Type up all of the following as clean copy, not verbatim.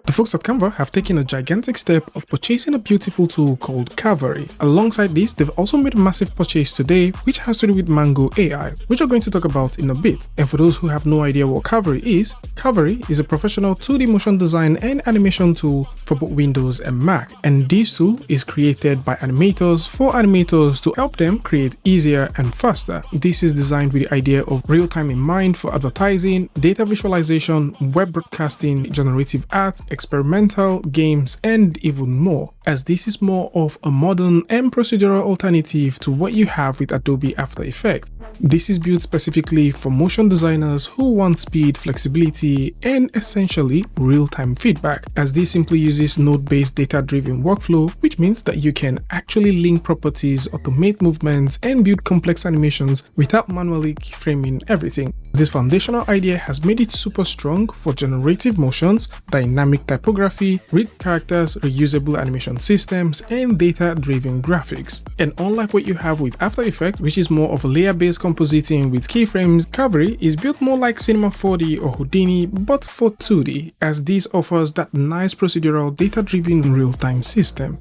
The folks at Canva have taken a gigantic step of purchasing a beautiful tool called Cavalry. Alongside this, they've also made a massive purchase today, which has to do with MangoAI, which we're going to talk about in a bit. And for those who have no idea what Cavalry is a professional 2D motion design and animation tool for both Windows and Mac. And this tool is created by animators for animators to help them create easier and faster. This is designed with the idea of real-time in mind for advertising, data visualization, web broadcasting, generative art, experimental games, and even more, as this is more of a modern and procedural alternative to what you have with Adobe After Effects. This is built specifically for motion designers who want speed, flexibility, and essentially real-time feedback, as this simply uses node-based data-driven workflow, which means that you can actually link properties, automate movements, and build complex animations without manually keyframing everything. This foundational idea has made it super strong for generative motions, dynamic typography, read characters, reusable animation systems, and data-driven graphics. And unlike what you have with After Effects, which is more of a layer-based compositing with keyframes, Cavalry is built more like Cinema 4D or Houdini, but for 2D, as this offers that nice procedural data-driven real-time system.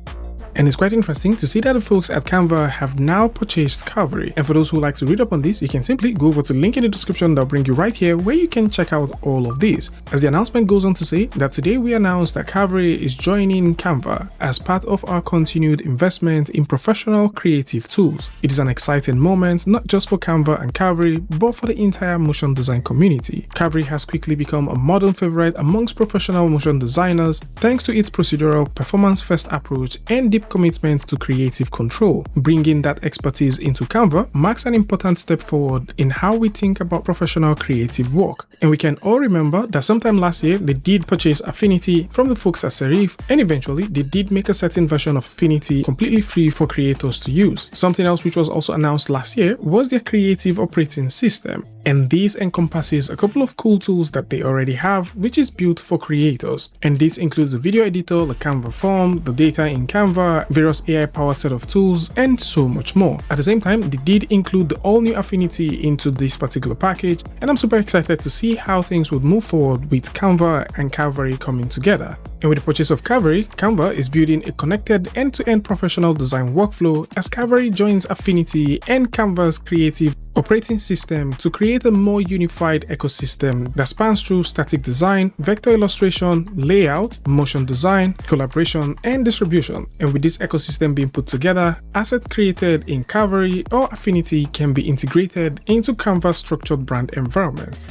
And it's quite interesting to see that the folks at Canva have now purchased Cavalry. And for those who like to read up on this, you can simply go over to the link in the description that'll bring you right here where you can check out all of this. As the announcement goes on to say that today we announced that Cavalry is joining Canva as part of our continued investment in professional creative tools. It is an exciting moment, not just for Canva and Cavalry, but for the entire motion design community. Cavalry has quickly become a modern favorite amongst professional motion designers thanks to its procedural performance-first approach and deep commitment to creative control. Bringing that expertise into Canva marks an important step forward in how we think about professional creative work. And we can all remember that sometime last year they did purchase Affinity from the folks at Serif, and eventually they did make a certain version of Affinity completely free for creators to use. Something else which was also announced last year was their creative operating system, and this encompasses a couple of cool tools that they already have, which is built for creators. And this includes the video editor, the Canva form, the data in Canva, various AI-powered set of tools, and so much more. At the same time, they did include the all-new Affinity into this particular package, and I'm super excited to see how things would move forward with Canva and Cavalry coming together. And with the purchase of Cavalry, Canva is building a connected end-to-end professional design workflow as Cavalry joins Affinity and Canva's creative operating system to create a more unified ecosystem that spans through static design, vector illustration, layout, motion design, collaboration, and distribution. And with this ecosystem being put together, assets created in Cavalry or Affinity can be integrated into Canva's structured brand environment.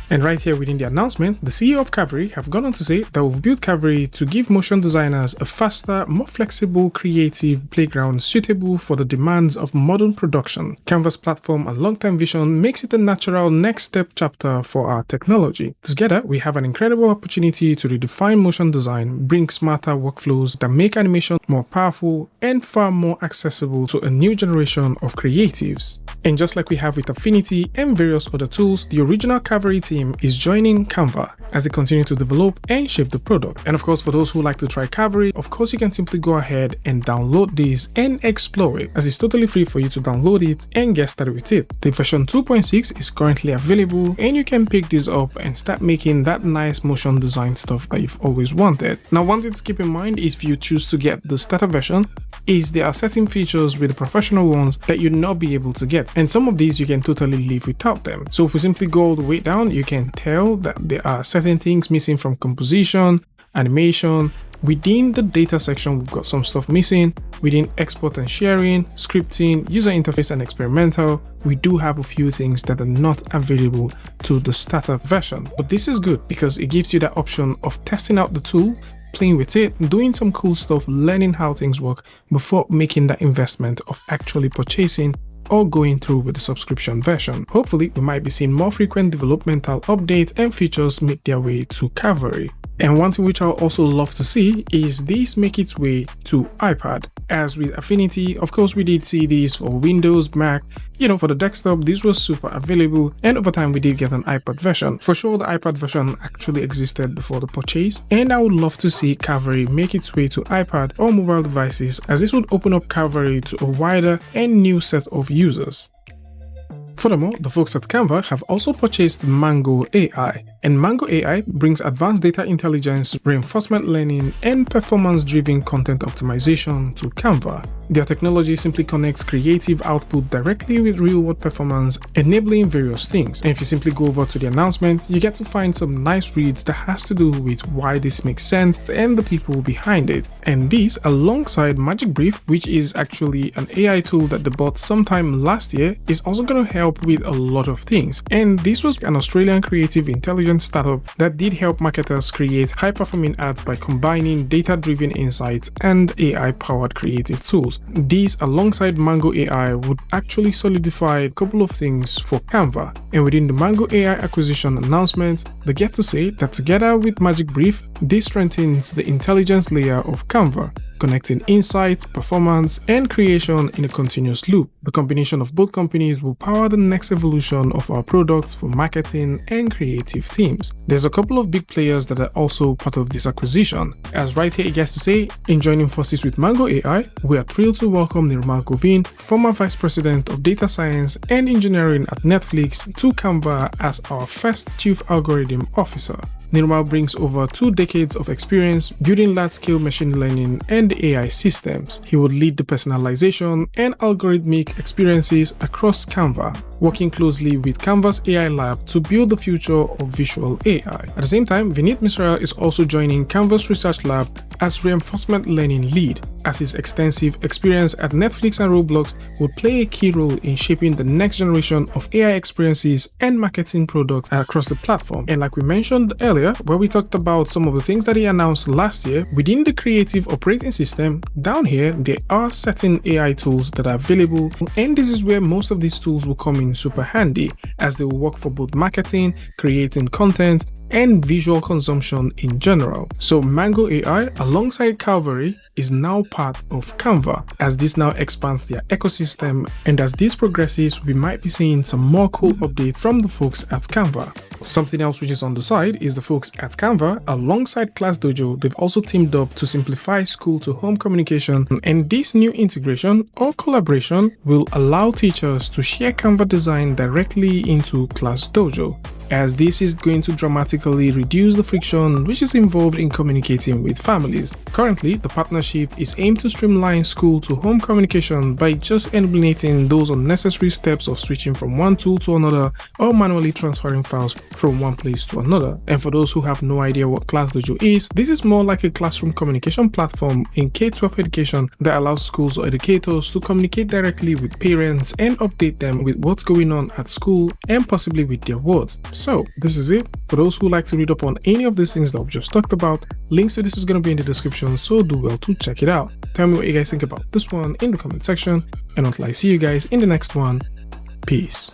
And right here within the announcement, the CEO of Cavalry have gone on to say that we've built Cavalry to give motion designers a faster, more flexible, creative playground suitable for the demands of modern production. Canva's platform and long-term vision makes it a natural next step chapter for our technology. Together, we have an incredible opportunity to redefine motion design, bring smarter workflows that make animation more powerful and far more accessible to a new generation of creatives. And just like we have with Affinity and various other tools, the original Cavalry team is joining Canva as they continue to develop and shape the product. And of course, for those who like to try Cavalry, of course you can simply go ahead and download this and explore it, as it's totally free for you to download it and get started with it. The version 2.6 is currently available, and you can pick this up and start making that nice motion design stuff that you've always wanted. Now, one thing to keep in mind if you choose to get the starter version is there are certain features with the professional ones that you'll not be able to get, and some of these you can totally live without them. So if we simply go all the way down, you can tell that there are certain things missing from composition, animation. Within the data section, we've got some stuff missing. Within export and sharing, scripting, user interface, and experimental, we do have a few things that are not available to the starter version. But this is good because it gives you that option of testing out the tool, playing with it, doing some cool stuff, learning how things work before making that investment of actually purchasing or going through with the subscription version. Hopefully, we might be seeing more frequent developmental updates and features make their way to Cavalry. And one thing which I'll also love to see is this make its way to iPad. As with Affinity, of course, we did see these for Windows, Mac, for the desktop, this was super available, and over time we did get an iPad version. For sure, the iPad version actually existed before the purchase, and I would love to see Cavalry make its way to iPad or mobile devices, as this would open up Cavalry to a wider and new set of users. Furthermore, the folks at Canva have also purchased MangoAI, And MangoAI brings advanced data intelligence, reinforcement learning, and performance-driven content optimization to Canva. Their technology simply connects creative output directly with real-world performance, enabling various things. And if you simply go over to the announcement, you get to find some nice reads that has to do with why this makes sense and the people behind it. And this alongside Magic Brief, which is actually an AI tool that they bought sometime last year, is also going to help with a lot of things. And this was an Australian creative intelligence startup that did help marketers create high-performing ads by combining data-driven insights and AI-powered creative tools. These alongside MangoAI would actually solidify a couple of things for Canva. And within the MangoAI acquisition announcement, they get to say that together with Magic Brief, this strengthens the intelligence layer of Canva, connecting insights, performance, and creation in a continuous loop. The combination of both companies will power the next evolution of our products for marketing and creative teams. There's a couple of big players that are also part of this acquisition. As right here it gets to say, in joining forces with MangoAI, we are thrilled to welcome Nirmal Govin, former Vice President of Data Science and Engineering at Netflix, to Canva as our first Chief Algorithm Officer. Nirmal brings over 2 decades of experience building large-scale machine learning and AI systems. He would lead the personalization and algorithmic experiences across Canva, working closely with Canva's AI lab to build the future of visual AI. At the same time, Vineet Misra is also joining Canva's research lab as reinforcement learning lead, as his extensive experience at Netflix and Roblox would play a key role in shaping the next generation of AI experiences and marketing products across the platform. And like we mentioned earlier, where we talked about some of the things that he announced last year, within the creative operating system, down here there are certain AI tools that are available, and this is where most of these tools will come in super handy, as they will work for both marketing, creating content, and visual consumption in general. So MangoAI alongside Cavalry is now part of Canva, as this now expands their ecosystem, and as this progresses, we might be seeing some more cool updates from the folks at Canva. Something else which is on the side is the folks at Canva, alongside Class Dojo, they've also teamed up to simplify school-to-home communication, and this new integration or collaboration will allow teachers to share Canva design directly into Class Dojo, as this is going to dramatically reduce the friction which is involved in communicating with families. Currently, the partnership is aimed to streamline school-to-home communication by just eliminating those unnecessary steps of switching from one tool to another or manually transferring files from one place to another. And for those who have no idea what Class Dojo is, this is more like a classroom communication platform in K-12 education that allows schools or educators to communicate directly with parents and update them with what's going on at school and possibly with their wards. So this is it. For those who like to read up on any of these things that I've just talked about, links to this is going to be in the description, so do well to check it out. Tell me what you guys think about this one in the comment section, and until I see you guys in the next one, peace.